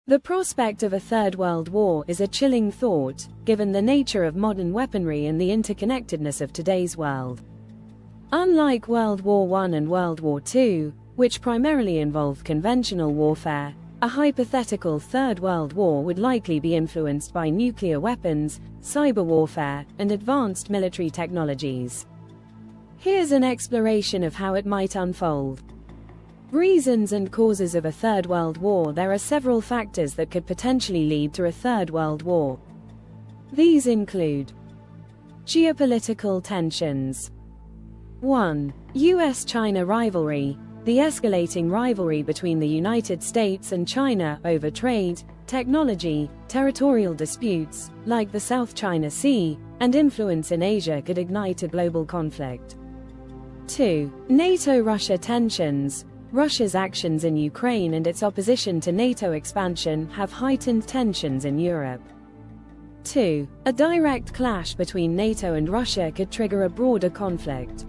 The prospect of a Third World War is a chilling thought, given the nature of modern weaponry and the interconnectedness of today's world. Unlike World War I and World War II, which primarily involved conventional warfare, a hypothetical Third World War would likely be influenced by nuclear weapons, cyber warfare, and advanced military technologies. Here's an exploration of how it might unfold. Reasons and causes of a Third World War. There are several factors that could potentially lead to a Third World War. These include geopolitical tensions. 1. U.S. China Rivalry. The escalating rivalry between the United States and China over trade, technology, territorial disputes, like the South China Sea, and influence in Asia could ignite a global conflict. 2. NATO-Russia Tensions. Russia's actions in Ukraine and its opposition to NATO expansion have heightened tensions in Europe. 2. A direct clash between NATO and Russia could trigger a broader conflict.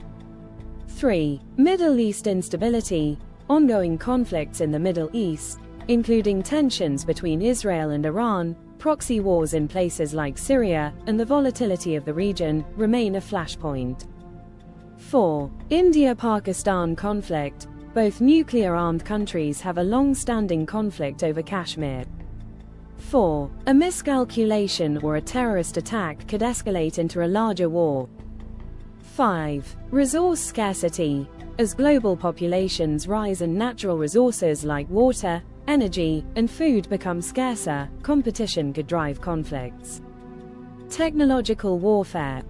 3. Middle East instability. Ongoing conflicts in the Middle East, including tensions between Israel and Iran, proxy wars in places like Syria, and the volatility of the region, remain a flashpoint. 4. India-Pakistan conflict. Both nuclear-armed countries have a long-standing conflict over Kashmir. 4. A miscalculation or a terrorist attack could escalate into a larger war. 5. Resource scarcity. As global populations rise and natural resources like water, energy, and food become scarcer, competition could drive conflicts. Technological warfare.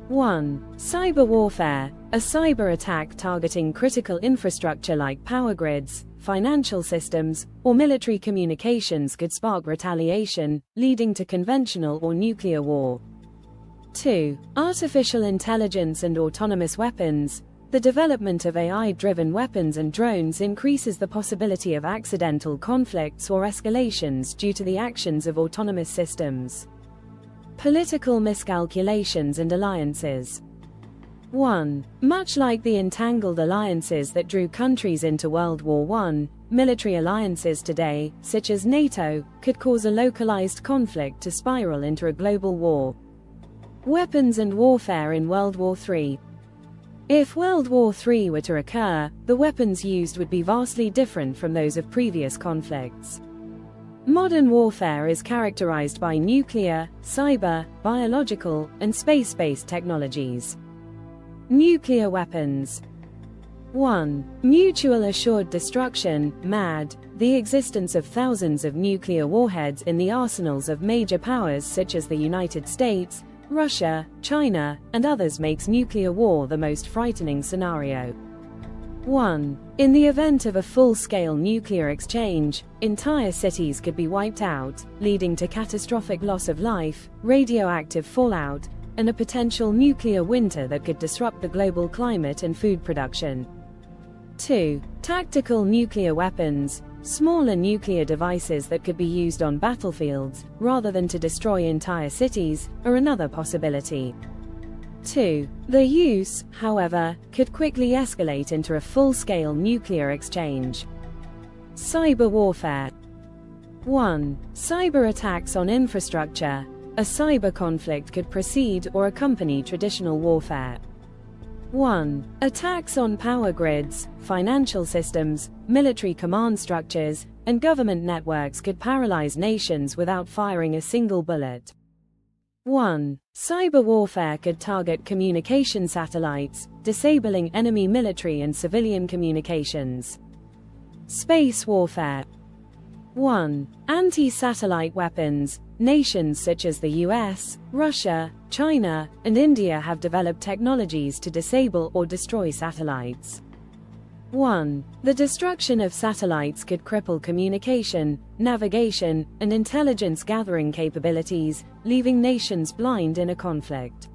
1. Cyber warfare. A cyber attack targeting critical infrastructure like power grids, financial systems, or military communications could spark retaliation, leading to conventional or nuclear war. 2. Artificial intelligence and autonomous weapons. The development of AI-driven weapons and drones increases the possibility of accidental conflicts or escalations due to the actions of autonomous systems. Political miscalculations and alliances. 1. Much like the entangled alliances that drew countries into World War I, military alliances today, such as NATO, could cause a localized conflict to spiral into a global war. Weapons and warfare in World War III. If World War III were to occur, the weapons used would be vastly different from those of previous conflicts. Modern warfare is characterized by nuclear, cyber, biological, and space-based technologies. Nuclear weapons. 1. Mutual assured destruction, MAD. The existence of thousands of nuclear warheads in the arsenals of major powers such as the United States, Russia, China, and others makes nuclear war the most frightening scenario. 1. In the event of a full-scale nuclear exchange, entire cities could be wiped out, leading to catastrophic loss of life, radioactive fallout, and a potential nuclear winter that could disrupt the global climate and food production. 2. Tactical nuclear weapons. Smaller nuclear devices that could be used on battlefields, rather than to destroy entire cities, are another possibility. 2. The use, however, could quickly escalate into a full-scale nuclear exchange. Cyber warfare. 1. Cyber attacks on infrastructure. A cyber conflict could precede or accompany traditional warfare. 1. Attacks on power grids, financial systems, military command structures, and government networks could paralyze nations without firing a single bullet. 1. Cyber warfare could target communication satellites, disabling enemy military and civilian communications. Space warfare. 1. Anti-satellite weapons. Nations such as the U.S., Russia, China, and India have developed technologies to disable or destroy satellites. 1. The destruction of satellites could cripple communication, navigation, and intelligence gathering capabilities, leaving nations blind in a conflict.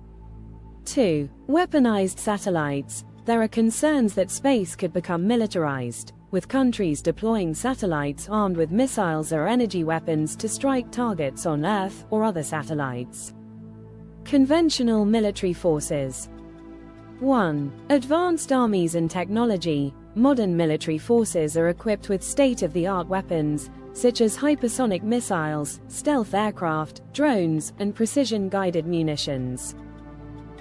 2. Weaponized satellites. There are concerns that space could become militarized, with countries deploying satellites armed with missiles or energy weapons to strike targets on Earth or other satellites. Conventional military forces. 1. Advanced armies and technology. Modern military forces are equipped with state-of-the-art weapons, such as hypersonic missiles, stealth aircraft, drones, and precision-guided munitions.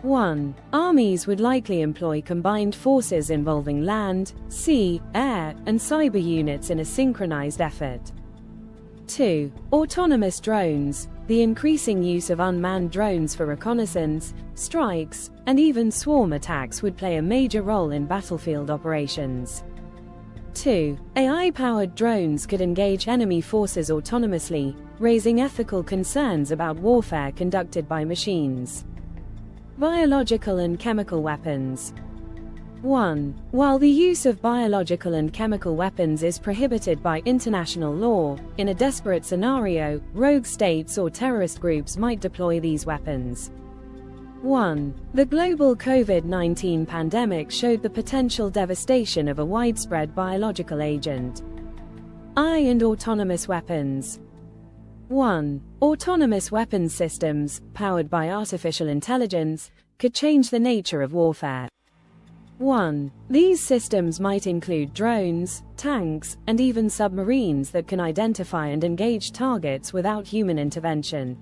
1. Armies would likely employ combined forces involving land, sea, air, and cyber units in a synchronized effort. 2. Autonomous drones. The increasing use of unmanned drones for reconnaissance, strikes, and even swarm attacks would play a major role in battlefield operations. 2. AI-powered drones could engage enemy forces autonomously, raising ethical concerns about warfare conducted by machines. Biological and chemical weapons. 1. While the use of biological and chemical weapons is prohibited by international law, in a desperate scenario, rogue states or terrorist groups might deploy these weapons. 1. The global COVID-19 pandemic showed the potential devastation of a widespread biological agent. AI and autonomous weapons. 1. Autonomous weapons systems, powered by artificial intelligence, could change the nature of warfare. 1. These systems might include drones, tanks, and even submarines that can identify and engage targets without human intervention.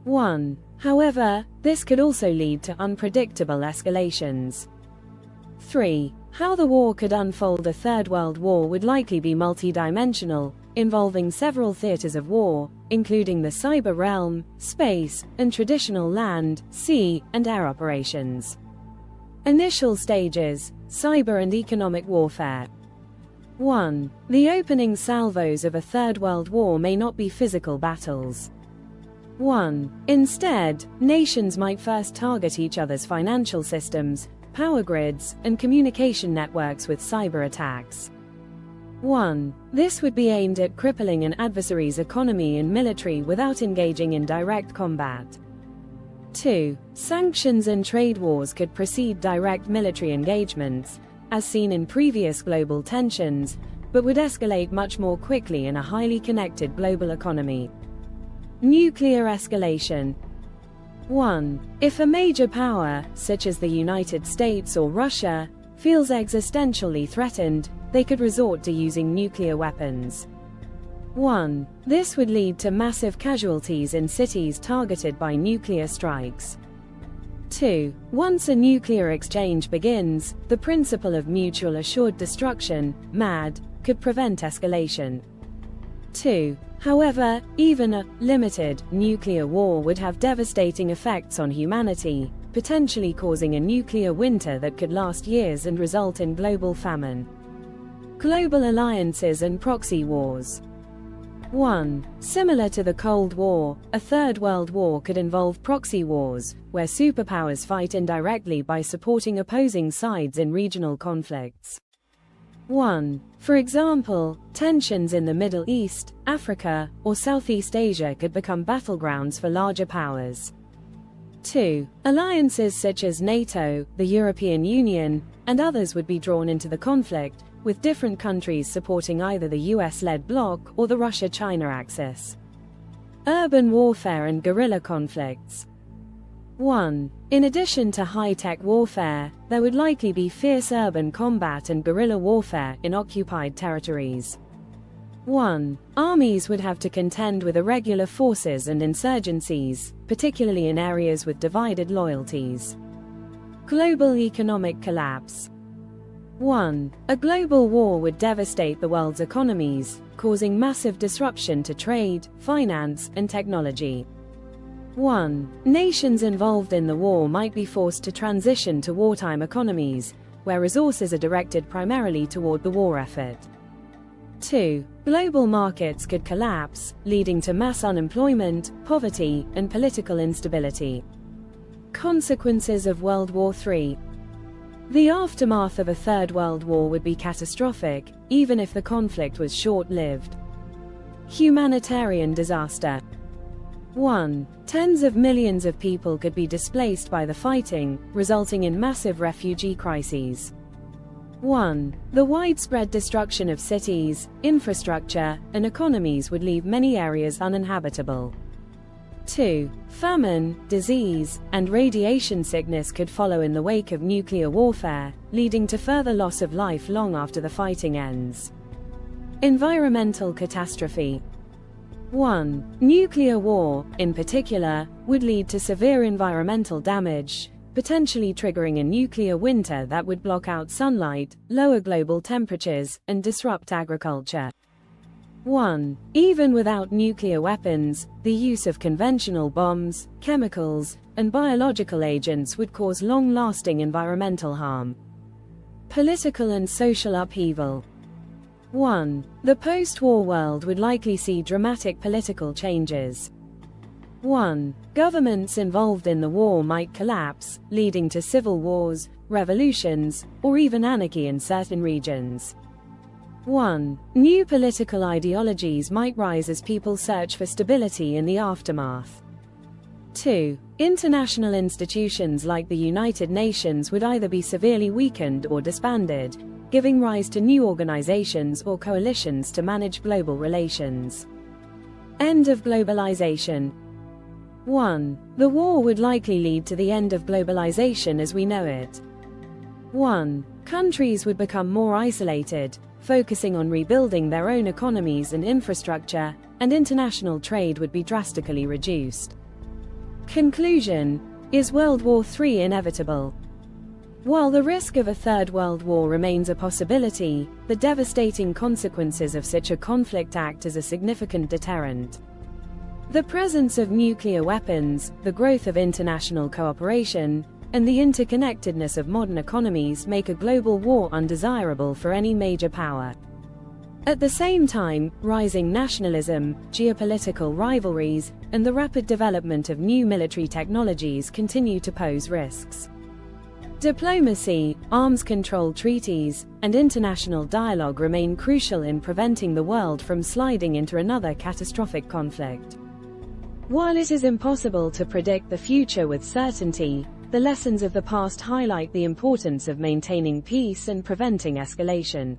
1. However, this could also lead to unpredictable escalations. 3. How the war could unfold. A third world war would likely be multidimensional, involving several theaters of war, including the cyber realm, space, and traditional land, sea, and air operations. Initial stages: cyber and economic warfare. 1. The opening salvos of a third world war may not be physical battles. 1. Instead, nations might first target each other's financial systems, power grids, and communication networks with cyber attacks. 1. This would be aimed at crippling an adversary's economy and military without engaging in direct combat. 2. Sanctions and trade wars could precede direct military engagements, as seen in previous global tensions, but would escalate much more quickly in a highly connected global economy. Nuclear escalation. 1. If a major power, such as the United States or Russia, feels existentially threatened, they could resort to using nuclear weapons. 1. This would lead to massive casualties in cities targeted by nuclear strikes. 2. Once a nuclear exchange begins, the principle of mutual assured destruction, MAD, could prevent escalation. 2. However, even a limited nuclear war would have devastating effects on humanity, potentially causing a nuclear winter that could last years and result in global famine. Global alliances and proxy wars. 1. Similar to the Cold War, a Third World War could involve proxy wars, where superpowers fight indirectly by supporting opposing sides in regional conflicts. 1. For example, tensions in the Middle East, Africa, or Southeast Asia could become battlegrounds for larger powers. 2. Alliances such as NATO, the European Union, and others would be drawn into the conflict, with different countries supporting either the US-led bloc or the Russia-China axis. Urban warfare and guerrilla conflicts. 1. In addition to high-tech warfare, there would likely be fierce urban combat and guerrilla warfare in occupied territories. 1. Armies would have to contend with irregular forces and insurgencies, particularly in areas with divided loyalties. Global economic collapse. 1. A global war would devastate the world's economies, causing massive disruption to trade, finance, and technology. 1. Nations involved in the war might be forced to transition to wartime economies, where resources are directed primarily toward the war effort. 2. Global markets could collapse, leading to mass unemployment, poverty, and political instability. Consequences of World War III. The aftermath of a Third World War would be catastrophic, even if the conflict was short-lived. Humanitarian disaster. 1. Tens of millions of people could be displaced by the fighting, resulting in massive refugee crises. 1. The widespread destruction of cities, infrastructure, and economies would leave many areas uninhabitable. 2. Famine, disease, and radiation sickness could follow in the wake of nuclear warfare, leading to further loss of life long after the fighting ends. Environmental catastrophe. 1. Nuclear war, in particular, would lead to severe environmental damage, potentially triggering a nuclear winter that would block out sunlight, lower global temperatures, and disrupt agriculture. 1. Even without nuclear weapons, the use of conventional bombs, chemicals, and biological agents would cause long-lasting environmental harm. Political and social upheaval. 1. The post-war world would likely see dramatic political changes. 1. Governments involved in the war might collapse, leading to civil wars, revolutions, or even anarchy in certain regions. 1. New political ideologies might rise as people search for stability in the aftermath. 2. International institutions like the United Nations would either be severely weakened or disbanded, giving rise to new organizations or coalitions to manage global relations. End of globalization. 1. The war would likely lead to the end of globalization as we know it. 1. Countries would become more isolated, focusing on rebuilding their own economies and infrastructure, and international trade would be drastically reduced. Conclusion. Is World War III inevitable? While the risk of a Third World War remains a possibility, the devastating consequences of such a conflict act as a significant deterrent. The presence of nuclear weapons, the growth of international cooperation, and the interconnectedness of modern economies make a global war undesirable for any major power. At the same time, rising nationalism, geopolitical rivalries, and the rapid development of new military technologies continue to pose risks. Diplomacy, arms control treaties, and international dialogue remain crucial in preventing the world from sliding into another catastrophic conflict. While it is impossible to predict the future with certainty, the lessons of the past highlight the importance of maintaining peace and preventing escalation.